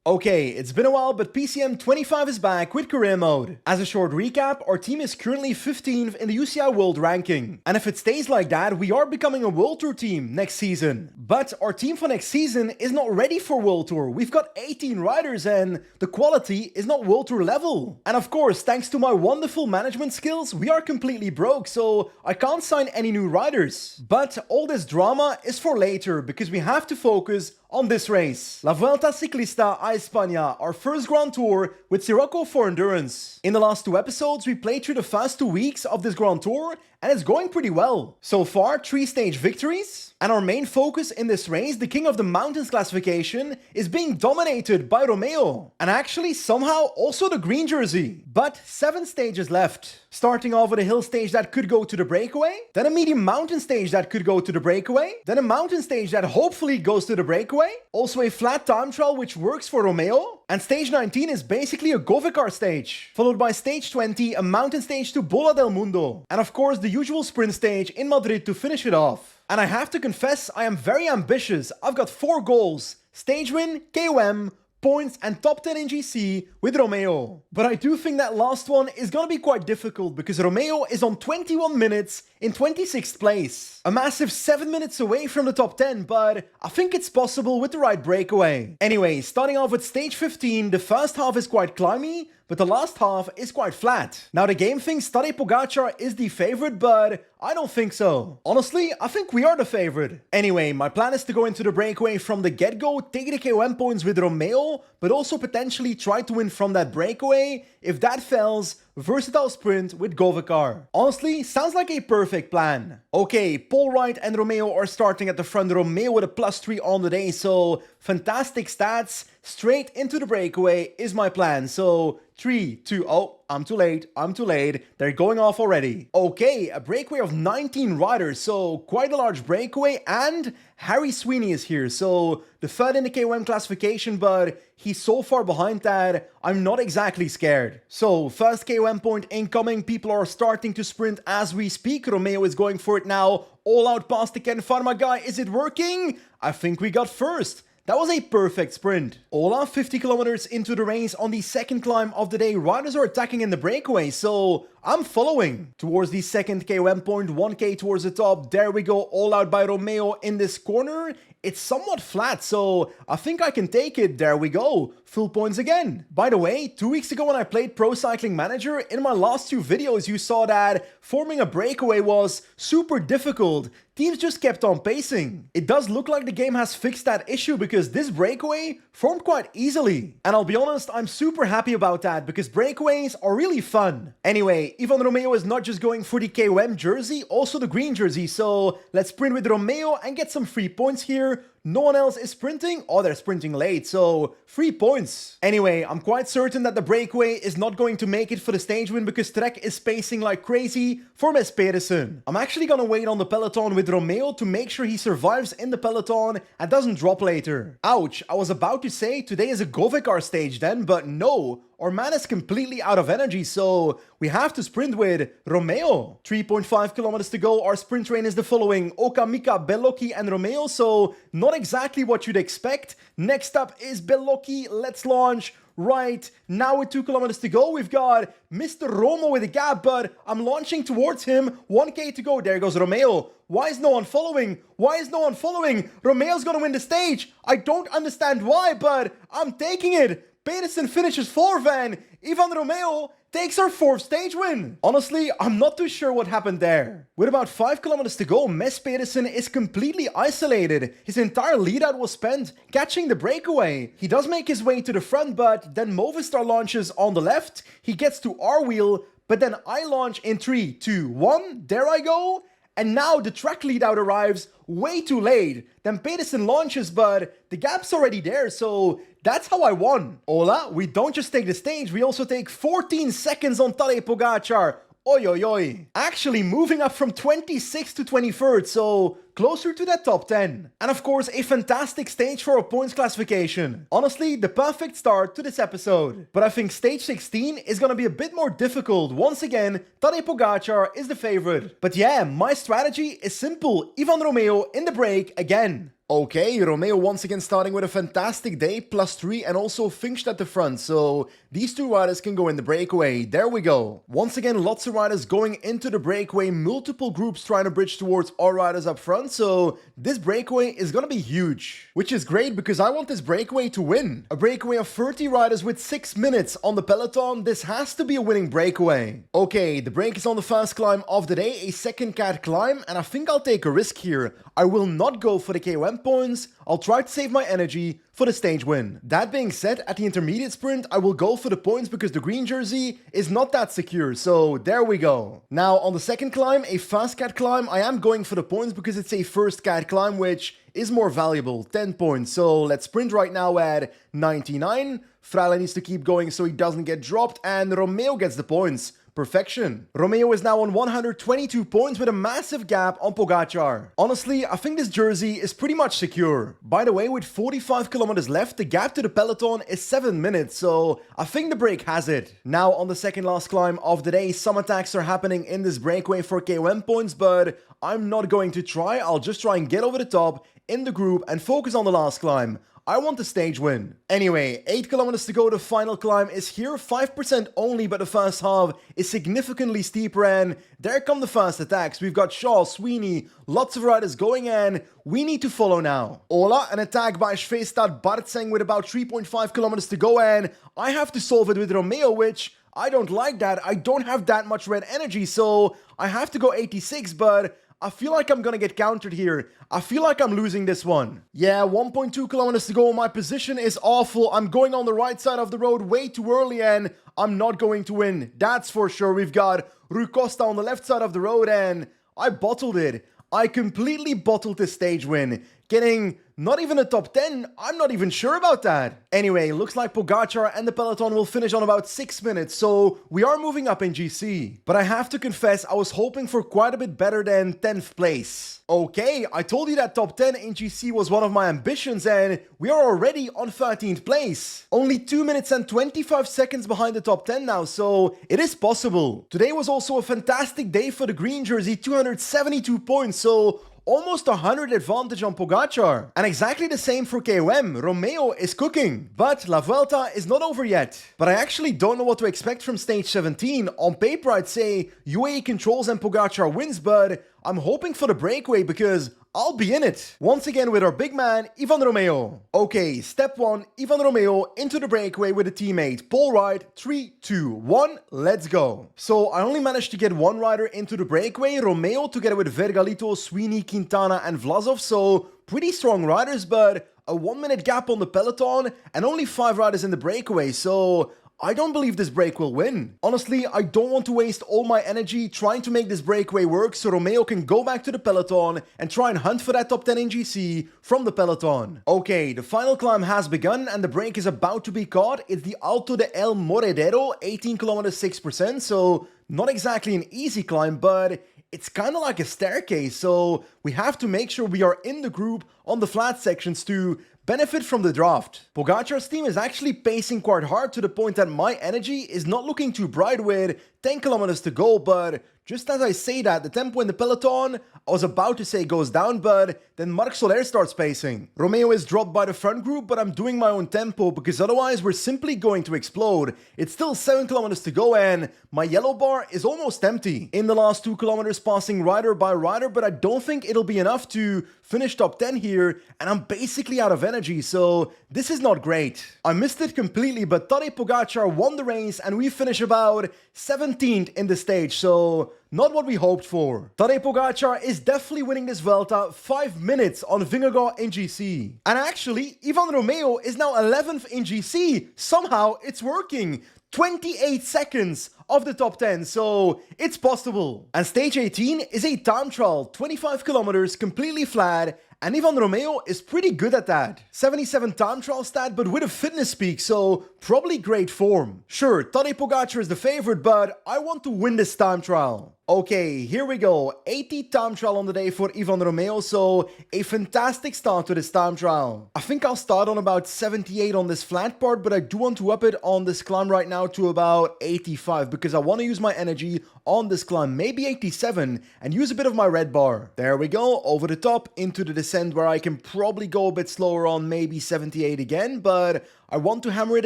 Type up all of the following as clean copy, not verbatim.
Okay, it's been a while, but PCM25 is back with career mode. As a short recap, our team is currently 15th in the UCI World Ranking. And if it stays like that, we are becoming a World Tour team next season. But our team for next season is not ready for World Tour. We've got 18 riders and the quality is not World Tour level. And of course, thanks to my wonderful management skills, we are completely broke, so I can't sign any new riders. But all this drama is for later, because we have to focus on this race. La Vuelta Ciclista a España, our first Grand Tour with Sirocco for endurance. In the last two episodes, we played through the first 2 weeks of this Grand Tour, and it's going pretty well. So far, 3 stage victories. And our main focus in this race, the King of the Mountains classification, is being dominated by Romeo. And actually, somehow, also the green jersey. But 7 stages left. Starting off with a hill stage that could go to the breakaway, then a medium mountain stage that could go to the breakaway, then a mountain stage that hopefully goes to the breakaway, also a flat time trial which works for Romeo, and stage 19 is basically a Govicar stage, followed by stage 20, a mountain stage to Bola del Mundo, and of course the usual sprint stage in Madrid to finish it off. And I have to confess, I am very ambitious. I've got 4 goals: stage win, KOM, points and top 10 in GC with Romeo. But I do think that last one is gonna be quite difficult because Romeo is on 21 minutes in 26th place. A massive 7 minutes away from the top 10, but I think it's possible with the right breakaway. Anyway, starting off with stage 15, the first half is quite climby, but the last half is quite flat. Now the game thinks Tadej Pogačar is the favorite, but I don't think so. Honestly, I think we are the favorite. Anyway, my plan is to go into the breakaway from the get-go, take the KOM points with Romeo, but also potentially try to win from that breakaway. If that fails, versatile sprint with Govicar. Honestly, sounds like a perfect plan. Okay, Paul Wright and Romeo are starting at the front. Romeo with a +3 on the day, so fantastic stats. Straight into the breakaway is my plan. So 3, 2, oh, I'm too late. They're going off already. Okay, a breakaway of 19 riders, so quite a large breakaway, and Harry Sweeney is here, so the third in the KOM classification, but he's so far behind that I'm not exactly scared. So, first KOM point incoming, people are starting to sprint as we speak. Romeo is going for it now, all out past the Ken Pharma guy. Is it working? I think we got first. That was a perfect sprint. Ola, 50 kilometers into the race on the second climb of the day. Riders are attacking in the breakaway, so I'm following. Towards the second KOM point, 1k towards the top. There we go, all out by Romeo in this corner. It's somewhat flat, so I think I can take it. There we go. Full points again. By the way, 2 weeks ago when I played Pro Cycling Manager, in my last 2 videos you saw that forming a breakaway was super difficult. Teams just kept on pacing. It does look like the game has fixed that issue because this breakaway formed quite easily. And I'll be honest, I'm super happy about that because breakaways are really fun. Anyway, Ivan Romeo is not just going for the KOM jersey, also the green jersey. So let's sprint with Romeo and get some free points here. No one else is sprinting. Oh, they're sprinting late, so 3 points. Anyway, I'm quite certain that the breakaway is not going to make it for the stage win because Trek is pacing like crazy for Mes Pedersen. I'm actually gonna wait on the peloton with Romeo to make sure he survives in the peloton and doesn't drop later. Ouch, I was about to say today is a Govicar stage then, but no. Our man is completely out of energy, so we have to sprint with Romeo. 3.5 kilometers to go. Our sprint train is the following: Oka, Mika, Bellocchi, and Romeo, so not exactly what you'd expect. Next up is Bellocchi. Let's launch. Right, now with 2 kilometers to go, we've got Mr. Romo with a gap, but I'm launching towards him. 1k to go. There goes Romeo. Why is no one following? Romeo's gonna win the stage. I don't understand why, but I'm taking it. Pedersen finishes 4th and Ivan Romeo takes our 4th stage win. Honestly, I'm not too sure what happened there. With about 5 kilometers to go, Mes Pedersen is completely isolated. His entire lead out was spent catching the breakaway. He does make his way to the front, but then Movistar launches on the left. He gets to our wheel, but then I launch in 3, 2, 1. There I go. And now the track lead out arrives way too late. Then Pedersen launches, but the gap's already there, so that's how I won. Ola, we don't just take the stage, we also take 14 seconds on Tadej Pogačar. Oi, oi, oi. Actually moving up from 26th to 23rd, so closer to that top 10. And of course, a fantastic stage for a points classification. Honestly, the perfect start to this episode. But I think stage 16 is gonna be a bit more difficult. Once again, Tadej Pogačar is the favorite. But yeah, my strategy is simple. Ivan Romeo in the break again. Okay, Romeo once again starting with a fantastic day, +3, and also finished at the front, so these two riders can go in the breakaway. There we go. Once again, lots of riders going into the breakaway, multiple groups trying to bridge towards our riders up front, so this breakaway is gonna be huge. Which is great because I want this breakaway to win. A breakaway of 30 riders with 6 minutes on the peloton, this has to be a winning breakaway. Okay, the break is on the first climb of the day, a second cat climb, and I think I'll take a risk here. I will not go for the KOM points, I'll try to save my energy for the stage win. That being said, at the intermediate sprint, I will go for the points because the green jersey is not that secure, so there we go. Now, on the second climb, a fast cat climb, I am going for the points because it's a first cat climb, which is more valuable, 10 points. So let's sprint right now at 99. Fraile needs to keep going so he doesn't get dropped, and Romeo gets the points. Perfection. Romeo is now on 122 points with a massive gap on Pogačar. Honestly, I think this jersey is pretty much secure. By the way, with 45 kilometers left, the gap to the peloton is 7 minutes, so I think the break has it. Now, on the second last climb of the day, some attacks are happening in this breakaway for KOM points, but I'm not going to try. I'll just try and get over the top in the group and focus on the last climb. I want the stage win. Anyway, 8 kilometers to go, the final climb is here, 5% only, but the first half is significantly steeper, and there come the first attacks. We've got Shaw, Sweeney, lots of riders going in. We need to follow now. Ola, an attack by Svestad Bartseng with about 3.5 kilometers to go, and I have to solve it with Romeo, which I don't like that. I don't have that much red energy, so I have to go 86, but I feel like I'm gonna get countered here. I feel like I'm losing this one. Yeah, 1.2 kilometers to go. My position is awful. I'm going on the right side of the road way too early, and I'm not going to win. That's for sure. We've got Rui Costa on the left side of the road, and I bottled it. I completely bottled this stage win. Getting not even a top 10, I'm not even sure about that. Anyway, looks like Pogačar and the peloton will finish on about 6 minutes, so we are moving up in GC. But I have to confess, I was hoping for quite a bit better than 10th place. Okay, I told you that top 10 in GC was one of my ambitions, and we are already on 13th place. Only 2 minutes and 25 seconds behind the top 10 now, so it is possible. Today was also a fantastic day for the green jersey, 272 points, so almost 100 advantage on Pogačar. And exactly the same for KOM. Romeo is cooking. But La Vuelta is not over yet. But I actually don't know what to expect from stage 17. On paper, I'd say UAE controls and Pogačar wins, but I'm hoping for the breakaway because I'll be in it. Once again with our big man, Ivan Romeo. Okay, step 1, Ivan Romeo into the breakaway with a teammate. Pole right, 3, 2, 1, let's go. So I only managed to get one rider into the breakaway, Romeo together with Vergalito, Sweeney, Quintana and Vlasov, so pretty strong riders, but a 1 minute gap on the peloton and only 5 riders in the breakaway, so I don't believe this break will win. Honestly, I don't want to waste all my energy trying to make this breakaway work so Romeo can go back to the peloton and try and hunt for that top 10 in GC from the peloton. Okay, the final climb has begun and the break is about to be caught. It's the Alto de El Moredero, 18 kilometers 6%, so not exactly an easy climb, but it's kind of like a staircase, so we have to make sure we are in the group on the flat sections to benefit from the draft. Pogačar's team is actually pacing quite hard to the point that my energy is not looking too bright with 10 kilometers to go, but just as I say that, the tempo in the peloton, I was about to say goes down, but then Marc Soler starts pacing. Romeo is dropped by the front group, but I'm doing my own tempo because otherwise we're simply going to explode. It's still 7 kilometers to go and my yellow bar is almost empty. In the last 2 kilometers passing rider by rider, but I don't think it'll be enough to finish top 10 here and I'm basically out of energy, so this is not great. I missed it completely, but Tadej Pogačar won the race and we finish about 17th in the stage, so not what we hoped for. Tadej Pogačar is definitely winning this Vuelta, 5 minutes on Vingegaard in GC. And actually, Ivan Romeo is now 11th in GC. Somehow it's working. 28 seconds of the top 10, so it's possible. And stage 18 is a time trial, 25 kilometers, completely flat, and Ivan Romeo is pretty good at that. 77 time trial stat, but with a fitness peak, so probably great form. Sure, Tadej Pogačar is the favorite, but I want to win this time trial. Okay, here we go. 80 time trial on the day for Ivan Romeo, so a fantastic start to this time trial. I think I'll start on about 78 on this flat part, but I do want to up it on this climb right now to about 85 because I want to use my energy on this climb, maybe 87, and use a bit of my red bar. There we go, over the top into the descent where I can probably go a bit slower on maybe 78 again, but I want to hammer it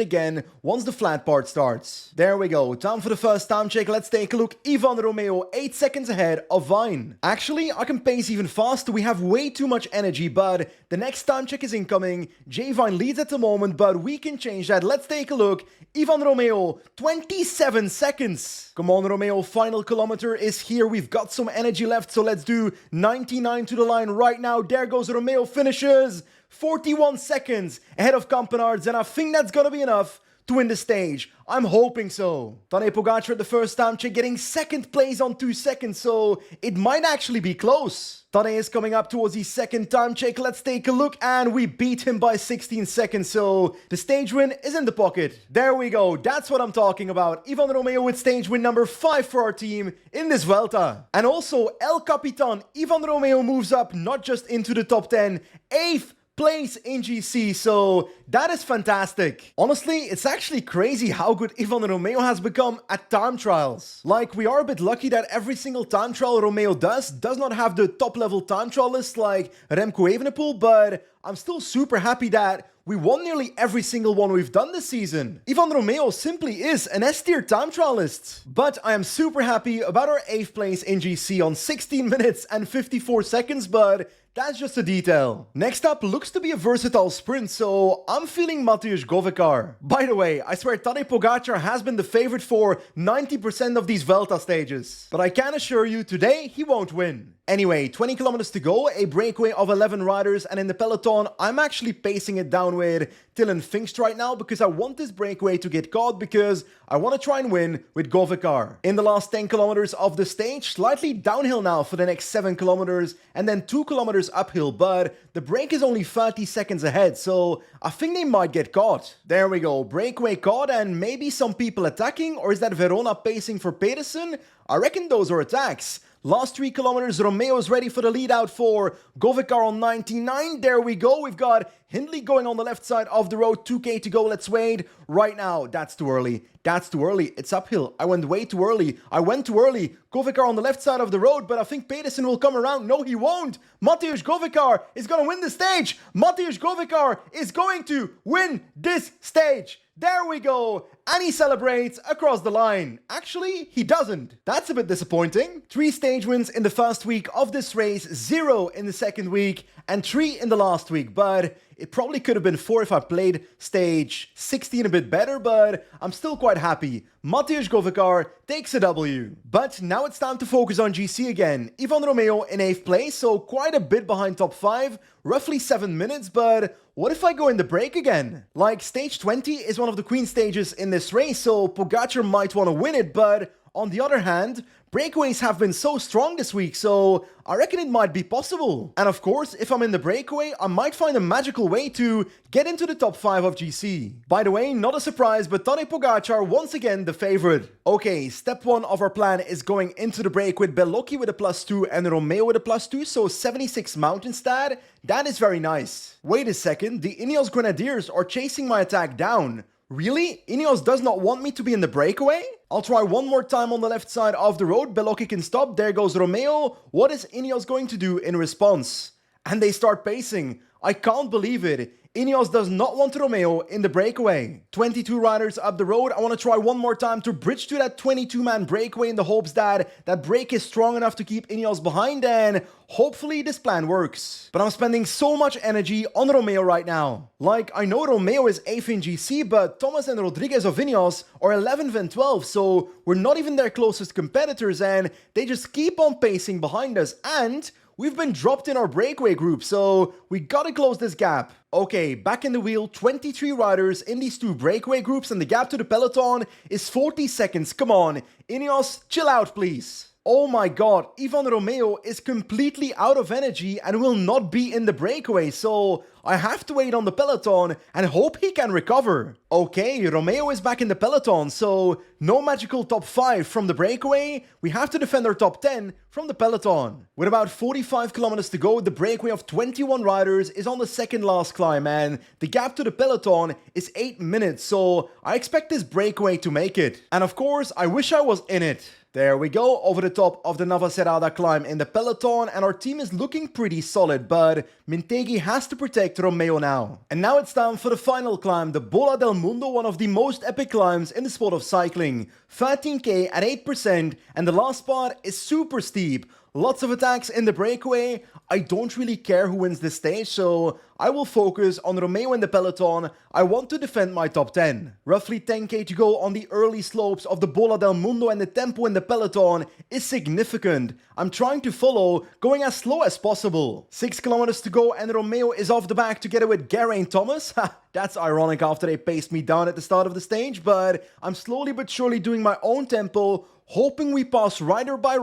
again once the flat part starts. There we go, time for the first time check. Let's take a look. Ivan Romeo 8 seconds ahead of Vine. Actually, I can pace even faster. We have way too much energy, but the next time check is incoming. J Vine leads at the moment, but we can change that. Let's take a look. Ivan Romeo, 27 seconds. Come on, Romeo, final kilometer is here. We've got some energy left, so let's do 99 to the line right now. There goes Romeo, finishes 41 seconds ahead of Kampenaerts, and I think that's gonna be enough to win the stage. I'm hoping so. Tadej Pogačar at the first time check getting second place on 2 seconds, so it might actually be close. Tadej is coming up towards the second time check. Let's take a look, and we beat him by 16 seconds, so the stage win is in the pocket. There we go, that's what I'm talking about. Ivan Romeo with stage win number 5 for our team in this Vuelta. And also, El Capitan Ivan Romeo moves up not just into the top 10, 8th place in GC, so that is fantastic. Honestly, it's actually crazy how good Ivan Romeo has become at time trials. Like, we are a bit lucky that every single time trial Romeo does not have the top level time trial list like Remco Evenepoel, but I'm still super happy that we won nearly every single one we've done this season. Ivan Romeo simply is an S-tier time trial list. But I am super happy about our 8th place in GC on 16 minutes and 54 seconds, but that's just a detail. Next up looks to be a versatile sprint, so I'm feeling Mateusz Govecar. By the way, I swear Tadej Pogačar has been the favorite for 90% of these Vuelta stages. But I can assure you, today he won't win. Anyway, 20 kilometers to go, a breakaway of 11 riders, and in the peloton, I'm actually pacing it down with Dylan Finkst right now because I want this breakaway to get caught because I want to try and win with Govecar. In the last 10 kilometers of the stage, slightly downhill now for the next 7 kilometers and then 2 kilometers uphill, but the break is only 30 seconds ahead, so I think they might get caught. There we go, breakaway caught and maybe some people attacking, or is that Verona pacing for Pedersen? I reckon those are attacks. Last 3 kilometers, Romeo is ready for the lead out for Govecar on 99. There we go. We've got Hindley going on the left side of the road. 2K to go. Let's wait. Right now, that's too early. That's too early. It's uphill. I went way too early. I went too early. Govecar on the left side of the road, but I think Pedersen will come around. No, he won't. Mateusz Govecar is going to win the stage. Mateusz Govecar is going to win this stage. There we go. And he celebrates across the line. Actually, he doesn't. That's a bit disappointing. 3 stage wins in the first week of this race, 0 in the second week, and 3 in the last week. But it probably could have been 4 if I played stage 16 a bit better, but I'm still quite happy. Mateusz Govecar takes a W. But now it's time to focus on GC again. Ivan Romeo in 8th place, so quite a bit behind top 5, roughly 7 minutes, but what if I go in the break again? Like, stage 20 is one of the queen stages in this race, so Pogačar might want to win it, but on the other hand, breakaways have been so strong this week, so I reckon it might be possible. And of course, if I'm in the breakaway, I might find a magical way to get into the top 5 of GC. By the way, not a surprise, but Tadej Pogačar once again the favorite. Okay, step 1 of our plan is going into the break with Bellocchi with a +2 and Romeo with a +2, so 76 mountain stat. That is very nice. Wait a second, the Ineos Grenadiers are chasing my attack down. Really? Ineos does not want me to be in the breakaway? I'll try one more time on the left side of the road. Bellocchi can stop. There goes Romeo. What is Ineos going to do in response? And they start pacing. I can't believe it. Ineos does not want Romeo in the breakaway. 22 riders up the road. I want to try one more time to bridge to that 22-man breakaway in the hopes that that break is strong enough to keep Ineos behind, and hopefully this plan works. But I'm spending so much energy on Romeo right now. Like, I know Romeo is 8th in GC, but Thomas and Rodriguez of Ineos are 11th and 12th, so we're not even their closest competitors, and they just keep on pacing behind us, and we've been dropped in our breakaway group, so we gotta close this gap. Okay, back in the wheel, 23 riders in these 2 breakaway groups, and the gap to the peloton is 40 seconds. Come on, Ineos, chill out, please. Oh my god, Ivan Romeo is completely out of energy and will not be in the breakaway, so I have to wait on the peloton and hope he can recover. Okay, Romeo is back in the peloton, so no magical top 5 from the breakaway. We have to defend our top 10 from the peloton. With about 45 kilometers to go, the breakaway of 21 riders is on the second last climb, and the gap to the peloton is 8 minutes, so I expect this breakaway to make it. And of course, I wish I was in it. There we go, over the top of the Navacerrada climb in the peloton, and our team is looking pretty solid, but Mintegi has to protect Romeo now. And now it's time for the final climb, the Bola del Mundo, one of the most epic climbs in the sport of cycling. 13k at 8%, and the last part is super steep. Lots of attacks in the breakaway. I don't really care who wins this stage, so I will focus on Romeo in the peloton. I want to defend my top 10. Roughly 10k to go on the early slopes of the Bola del Mundo, and the tempo in the peloton is significant. I'm trying to follow, going as slow as possible. 6 kilometers to go, and Romeo is off the back together with Geraint Thomas. That's ironic after they paced me down at the start of the stage, but I'm slowly but surely doing my own tempo, hoping we pass rider by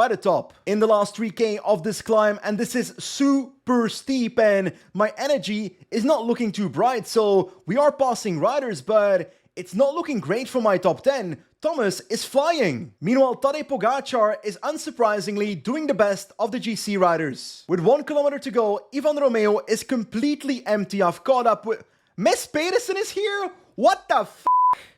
the top. In the last 3k of this climb, and this is super steep, and my energy is not looking too bright, so we are passing riders, but it's not looking great for my top 10. Thomas is flying. Meanwhile, Tadej Pogačar is unsurprisingly doing the best of the GC riders. With 1 kilometer to go, Ivan Romeo is completely empty. I've caught up with... Mess Pedersen is here? What the f***?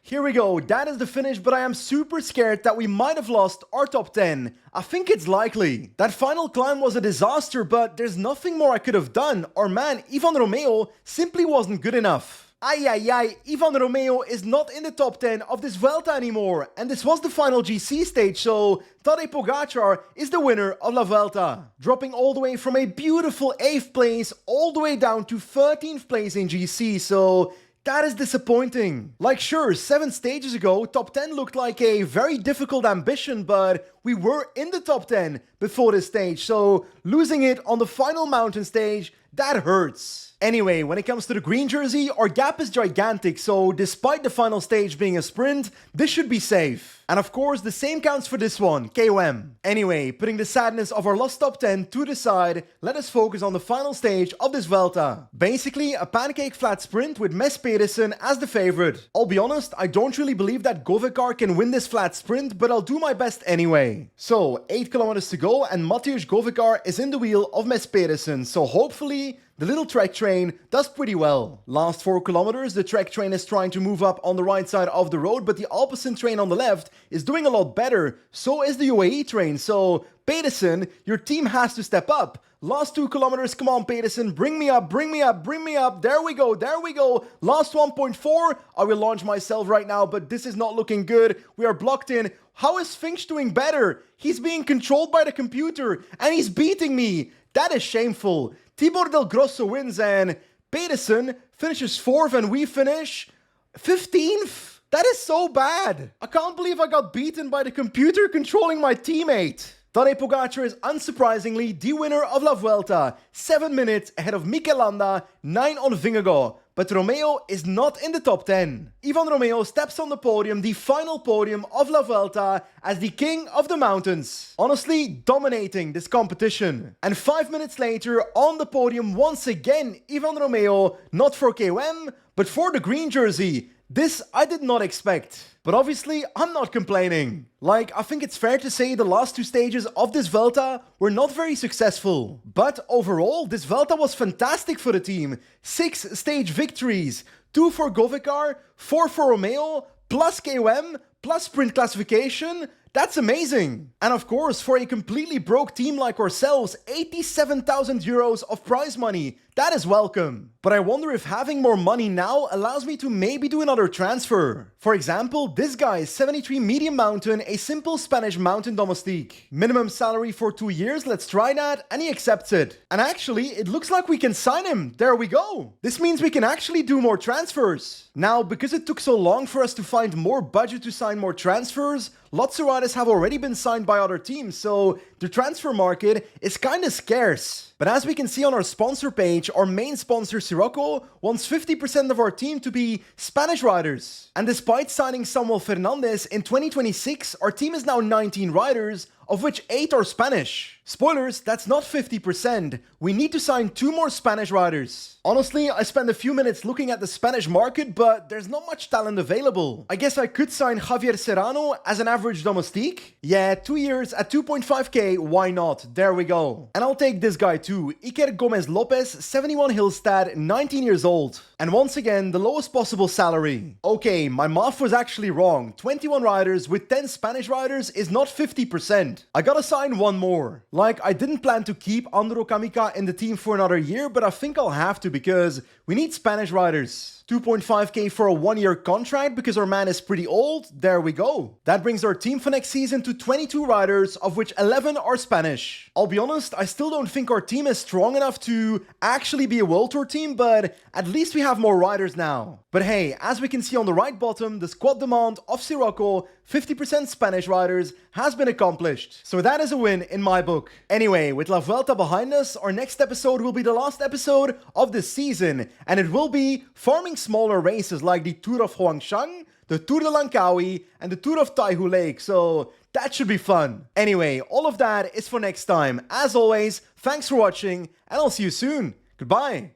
Here we go, that is the finish, but I am super scared that we might have lost our top 10. I think it's likely. That final climb was a disaster, but there's nothing more I could have done. Our man, Ivan Romeo, simply wasn't good enough. Ay, Ivan Romeo is not in the top 10 of this Vuelta anymore. And this was the final GC stage, so Tadej Pogačar is the winner of La Vuelta. Dropping all the way from a beautiful 8th place all the way down to 13th place in GC, so that is disappointing. Like sure, 7 stages ago, top 10 looked like a very difficult ambition, but we were in the top 10 before this stage, so losing it on the final mountain stage, that hurts. Anyway, when it comes to the green jersey, our gap is gigantic, so despite the final stage being a sprint, this should be safe. And of course, the same counts for this one, KOM. Anyway, putting the sadness of our lost top 10 to the side, let us focus on the final stage of this Vuelta. Basically, a pancake flat sprint with Mess Pedersen as the favorite. I'll be honest, I don't really believe that Govekar can win this flat sprint, but I'll do my best anyway. So, 8 kilometers to go, and Mateusz Govekar is in the wheel of Mess Pedersen, so hopefully the little trek train does pretty well. Last 4 kilometers, the trek train is trying to move up on the right side of the road, but the Alpecin train on the left is doing a lot better. So is the UAE train. So, Pedersen, your team has to step up. Last 2 kilometers, come on Pedersen, bring me up. There we go. Last 1.4, I will launch myself right now, but this is not looking good. We are blocked in. How is Finch doing better? He's being controlled by the computer, and he's beating me. That is shameful. Tibor Del Grosso wins, and Pedersen finishes 4th, and we finish 15th. That is so bad. I can't believe I got beaten by the computer controlling my teammate. Tadej Pogačar is unsurprisingly the winner of La Vuelta, 7 minutes ahead of Mikel Landa, 9 on Vingegaard. But Romeo is not in the top 10. Ivan Romeo steps on the podium, the final podium of La Vuelta, as the king of the mountains. Honestly, dominating this competition. And 5 minutes later, on the podium once again, Ivan Romeo, not for KOM, but for the green jersey. This I did not expect. But obviously, I'm not complaining. Like, I think it's fair to say the last 2 stages of this Vuelta were not very successful. But overall, this Vuelta was fantastic for the team. 6 stage victories, 2 for Govekar, 4 for Romeo, plus KOM, plus sprint classification. That's amazing. And of course, for a completely broke team like ourselves, 87,000 euros of prize money. That is welcome. But I wonder if having more money now allows me to maybe do another transfer. For example, this guy is 73 medium mountain, a simple Spanish mountain domestique. Minimum salary for 2 years, let's try that, and he accepts it. And actually, it looks like we can sign him. There we go. This means we can actually do more transfers. Now, because it took so long for us to find more budget to sign more transfers, lots of riders have already been signed by other teams, so the transfer market is kinda scarce. But as we can see on our sponsor page, our main sponsor Sirocco wants 50% of our team to be Spanish riders. And despite signing Samuel Fernandez in 2026, our team is now 19 riders, of which 8 are Spanish. Spoilers, that's not 50%. We need to sign 2 more Spanish riders. Honestly, I spent a few minutes looking at the Spanish market, but there's not much talent available. I guess I could sign Javier Serrano as an average domestique. Yeah, 2 years at 2.5k, why not? There we go. And I'll take this guy too, Iker Gomez Lopez, 71 Hillstad, 19 years old. And once again, the lowest possible salary. Okay, my math was actually wrong. 21 riders with 10 Spanish riders is not 50%. I gotta sign 1 more. Like, I didn't plan to keep Andro Kamika in the team for another year, but I think I'll have to because we need Spanish riders. 2.5k for a 1-year contract because our man is pretty old. There we go. That brings our team for next season to 22 riders, of which 11 are Spanish. I'll be honest, I still don't think our team is strong enough to actually be a World Tour team, but at least we have more riders now. But hey, as we can see on the right bottom, the squad demand of Sirocco, 50% Spanish riders, has been accomplished. So that is a win in my book. Anyway, with La Vuelta behind us, our next episode will be the last episode of this season, and it will be farming smaller races like the Tour of Huangshan, the Tour de Langkawi, and the Tour of Taihu Lake, so that should be fun. Anyway, all of that is for next time. As always, thanks for watching, and I'll see you soon. Goodbye.